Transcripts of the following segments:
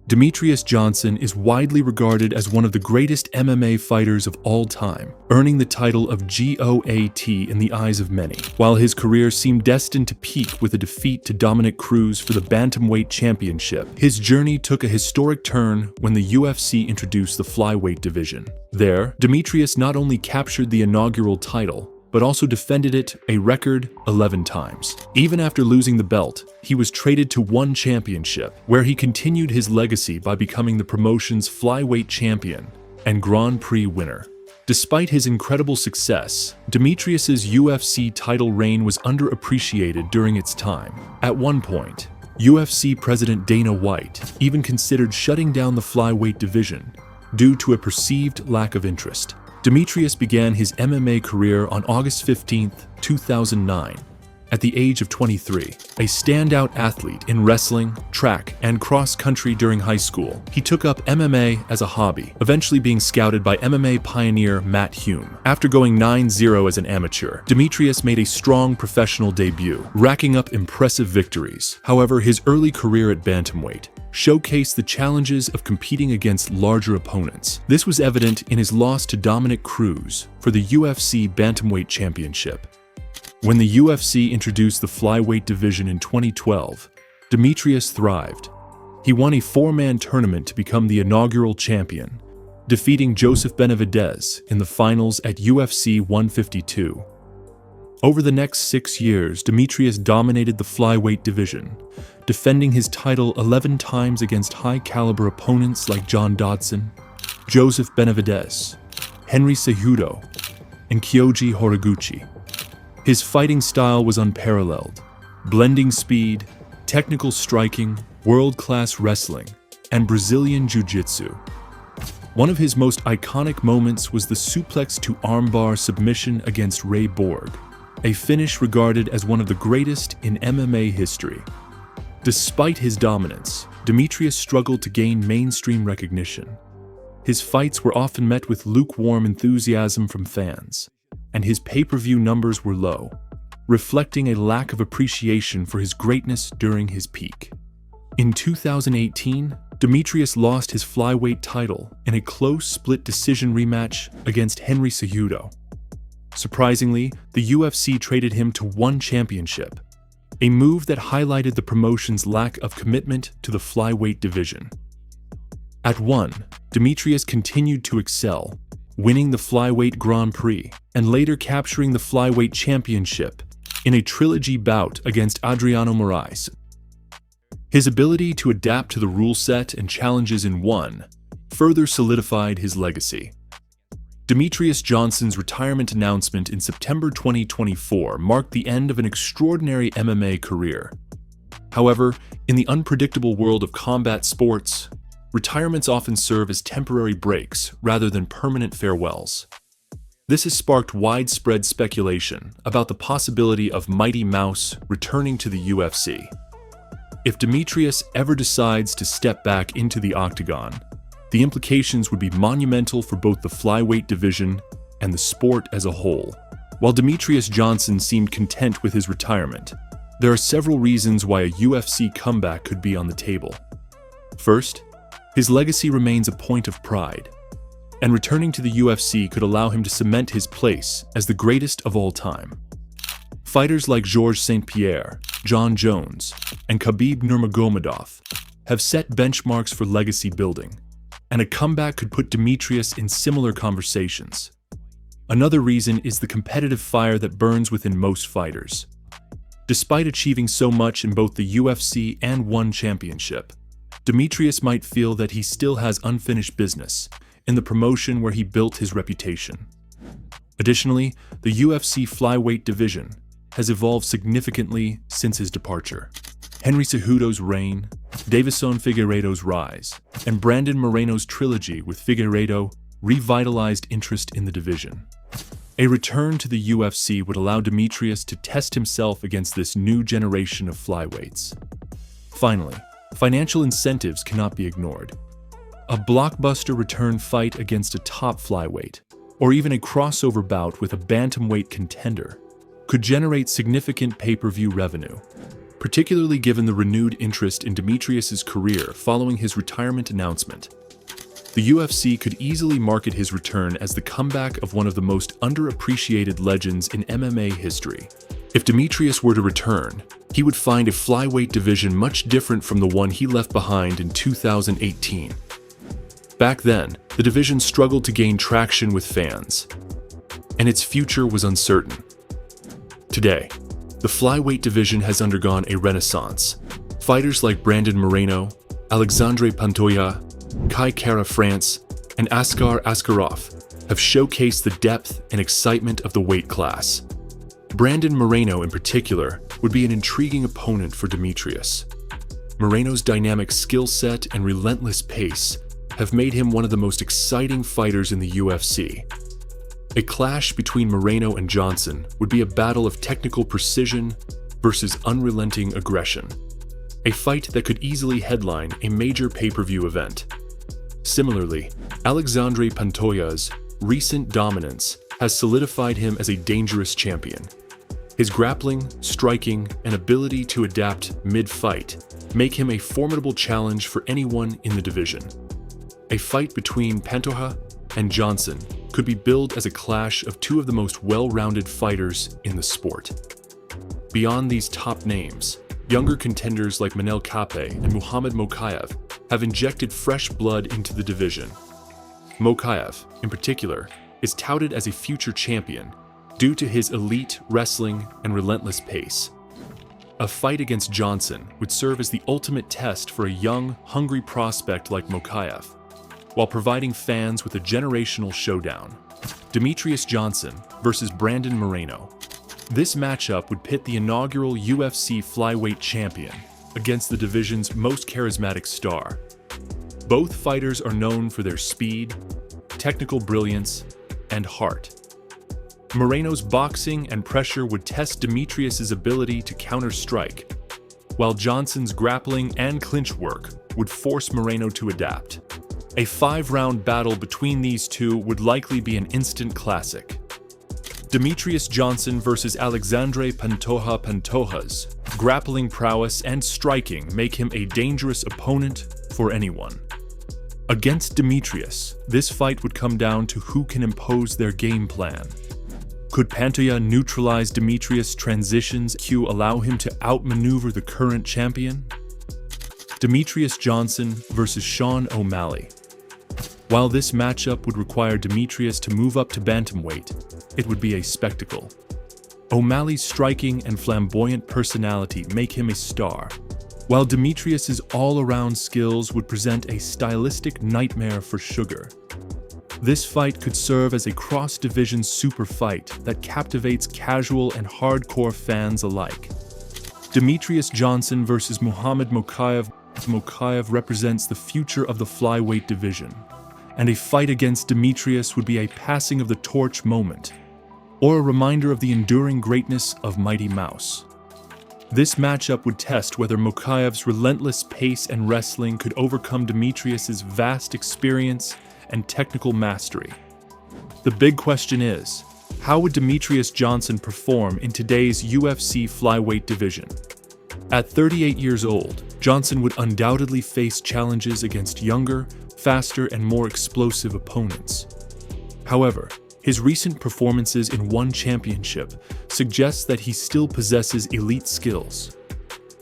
Demetrious Johnson is widely regarded as one of the greatest MMA fighters of all time, earning the title of GOAT in the eyes of many. While his career seemed destined to peak with a defeat to Dominick Cruz for the Bantamweight Championship, his journey took a historic turn when the UFC introduced the Flyweight division. There, Demetrious not only captured the inaugural title, but also defended it a record 11 times. Even after losing the belt, he was traded to ONE Championship, where he continued his legacy by becoming the promotion's Flyweight champion and Grand Prix winner. Despite his incredible success, Demetrious's UFC title reign was underappreciated during its time. At one point, UFC President Dana White even considered shutting down the Flyweight division due to a perceived lack of interest. Demetrious began his MMA career on August 15, 2009, at the age of 23. A standout athlete in wrestling, track, and cross-country during high school, he took up MMA as a hobby, eventually being scouted by MMA pioneer Matt Hume. After going 9-0 as an amateur, Demetrious made a strong professional debut, racking up impressive victories. However, his early career at bantamweight showcased the challenges of competing against larger opponents. This was evident in his loss to Dominick Cruz for the UFC Bantamweight Championship. When the UFC introduced the Flyweight division in 2012, Demetrious thrived. He won a 4-man tournament to become the inaugural champion, defeating Joseph Benavidez in the finals at UFC 152. Over the next 6 years, Demetrious dominated the Flyweight division, defending his title 11 times against high-caliber opponents like John Dodson, Joseph Benavidez, Henry Cejudo, and Kyoji Horiguchi. His fighting style was unparalleled, blending speed, technical striking, world-class wrestling, and Brazilian Jiu-Jitsu. One of his most iconic moments was the suplex to armbar submission against Ray Borg, a finish regarded as one of the greatest in MMA history. Despite his dominance, Demetrious struggled to gain mainstream recognition. His fights were often met with lukewarm enthusiasm from fans, and his pay-per-view numbers were low, reflecting a lack of appreciation for his greatness during his peak. In 2018, Demetrious lost his Flyweight title in a close split decision rematch against Henry Cejudo. Surprisingly, the UFC traded him to ONE Championship, a move that highlighted the promotion's lack of commitment to the Flyweight division. At ONE, Demetrious continued to excel, winning the Flyweight Grand Prix and later capturing the Flyweight Championship in a trilogy bout against Adriano Moraes. His ability to adapt to the rule set and challenges in ONE further solidified his legacy. Demetrious Johnson's retirement announcement in September 2024 marked the end of an extraordinary MMA career. However, in the unpredictable world of combat sports, retirements often serve as temporary breaks rather than permanent farewells. This has sparked widespread speculation about the possibility of Mighty Mouse returning to the UFC. If Demetrious ever decides to step back into the octagon, the implications would be monumental for both the Flyweight division and the sport as a whole. While Demetrious Johnson seemed content with his retirement, there are several reasons why a UFC comeback could be on the table. First, his legacy remains a point of pride, and returning to the UFC could allow him to cement his place as the greatest of all time. Fighters like Georges St-Pierre, John Jones, and Khabib Nurmagomedov have set benchmarks for legacy building, and a comeback could put Demetrious in similar conversations. Another reason is the competitive fire that burns within most fighters. Despite achieving so much in both the UFC and ONE Championship, Demetrious might feel that he still has unfinished business in the promotion where he built his reputation. Additionally, the UFC Flyweight division has evolved significantly since his departure. Henry Cejudo's reign, Davison Figueiredo's rise, and Brandon Moreno's trilogy with Figueiredo revitalized interest in the division. A return to the UFC would allow Demetrious to test himself against this new generation of flyweights. Finally, financial incentives cannot be ignored. A blockbuster return fight against a top flyweight, or even a crossover bout with a bantamweight contender, could generate significant pay-per-view revenue. particularly given the renewed interest in Demetrious' career following his retirement announcement. The UFC could easily market his return as the comeback of one of the most underappreciated legends in MMA history. If Demetrious were to return, he would find a flyweight division much different from the one he left behind in 2018. Back then, the division struggled to gain traction with fans, and its future was uncertain. Today, the flyweight division has undergone a renaissance. Fighters like Brandon Moreno, Alexandre Pantoja, Kai Kara France, and Askar Askarov have showcased the depth and excitement of the weight class. Brandon Moreno, in particular, would be an intriguing opponent for Demetrious. Moreno's dynamic skill set and relentless pace have made him one of the most exciting fighters in the UFC. A clash between Moreno and Johnson would be a battle of technical precision versus unrelenting aggression, a fight that could easily headline a major pay-per-view event. Similarly, Alexandre Pantoja's recent dominance has solidified him as a dangerous champion. His grappling, striking, and ability to adapt mid-fight make him a formidable challenge for anyone in the division. A fight between Pantoja and Johnson could be billed as a clash of two of the most well-rounded fighters in the sport. Beyond these top names, younger contenders like Manel Kape and Muhammad Mokaev have injected fresh blood into the division. Mokaev, in particular, is touted as a future champion due to his elite wrestling and relentless pace. A fight against Johnson would serve as the ultimate test for a young, hungry prospect like Mokaev, while providing fans with a generational showdown. Demetrious Johnson versus Brandon Moreno. This matchup would pit the inaugural UFC Flyweight champion against the division's most charismatic star. Both fighters are known for their speed, technical brilliance, and heart. Moreno's boxing and pressure would test Demetrious' ability to counter-strike, while Johnson's grappling and clinch work would force Moreno to adapt. A 5-round battle between these two would likely be an instant classic. Demetrious Johnson versus Alexandre Pantoja's grappling prowess and striking make him a dangerous opponent for anyone. Against Demetrious, this fight would come down to who can impose their game plan. Could Pantoja neutralize Demetrious' transitions to allow him to outmaneuver the current champion? Demetrious Johnson versus Sean O'Malley. While this matchup would require Demetrious to move up to bantamweight, it would be a spectacle. O'Malley's striking and flamboyant personality make him a star, while Demetrious' all-around skills would present a stylistic nightmare for Sugar. This fight could serve as a cross-division super fight that captivates casual and hardcore fans alike. Demetrious Johnson versus Muhammad Mokaev. Mokaev represents the future of the flyweight division, and a fight against Demetrious would be a passing of the torch moment, or a reminder of the enduring greatness of Mighty Mouse. This matchup would test whether Mokaev's relentless pace and wrestling could overcome Demetrious' vast experience and technical mastery. The big question is, how would Demetrious Johnson perform in today's UFC flyweight division? At 38 years old, Johnson would undoubtedly face challenges against younger, faster, and more explosive opponents. However, his recent performances in one championship suggests that he still possesses elite skills.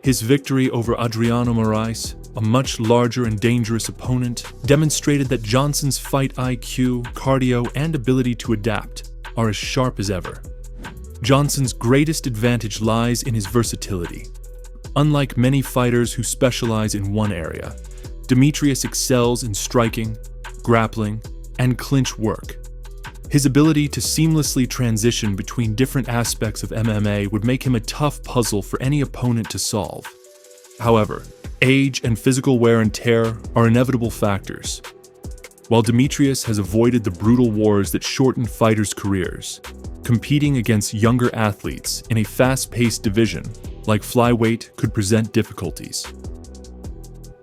His victory over Adriano Moraes, a much larger and dangerous opponent, demonstrated that Johnson's fight IQ, cardio, and ability to adapt are as sharp as ever. Johnson's greatest advantage lies in his versatility. Unlike many fighters who specialize in one area, Demetrious excels in striking, grappling, and clinch work. His ability to seamlessly transition between different aspects of MMA would make him a tough puzzle for any opponent to solve. However, age and physical wear and tear are inevitable factors. While Demetrious has avoided the brutal wars that shorten fighters' careers, competing against younger athletes in a fast-paced division like flyweight could present difficulties.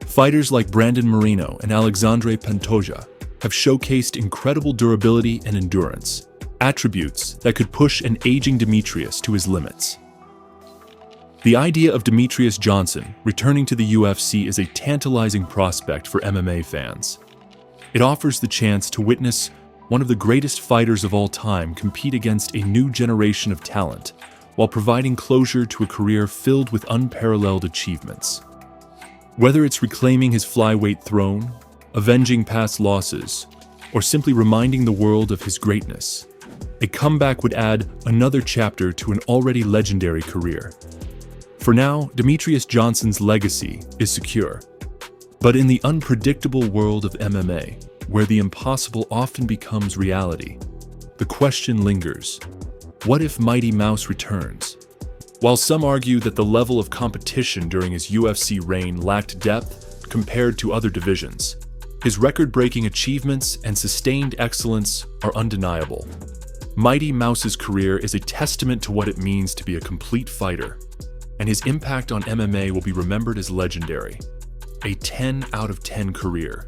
Fighters like Brandon Moreno and Alexandre Pantoja have showcased incredible durability and endurance, attributes that could push an aging Demetrious to his limits. The idea of Demetrious Johnson returning to the UFC is a tantalizing prospect for MMA fans. It offers the chance to witness one of the greatest fighters of all time compete against a new generation of talent, while providing closure to a career filled with unparalleled achievements. Whether it's reclaiming his flyweight throne, avenging past losses, or simply reminding the world of his greatness, a comeback would add another chapter to an already legendary career. For now, Demetrious Johnson's legacy is secure. But in the unpredictable world of MMA, where the impossible often becomes reality, the question lingers: what if Mighty Mouse returns? While some argue that the level of competition during his UFC reign lacked depth compared to other divisions, his record-breaking achievements and sustained excellence are undeniable. Mighty Mouse's career is a testament to what it means to be a complete fighter, and his impact on MMA will be remembered as legendary. A 10 out of 10 career.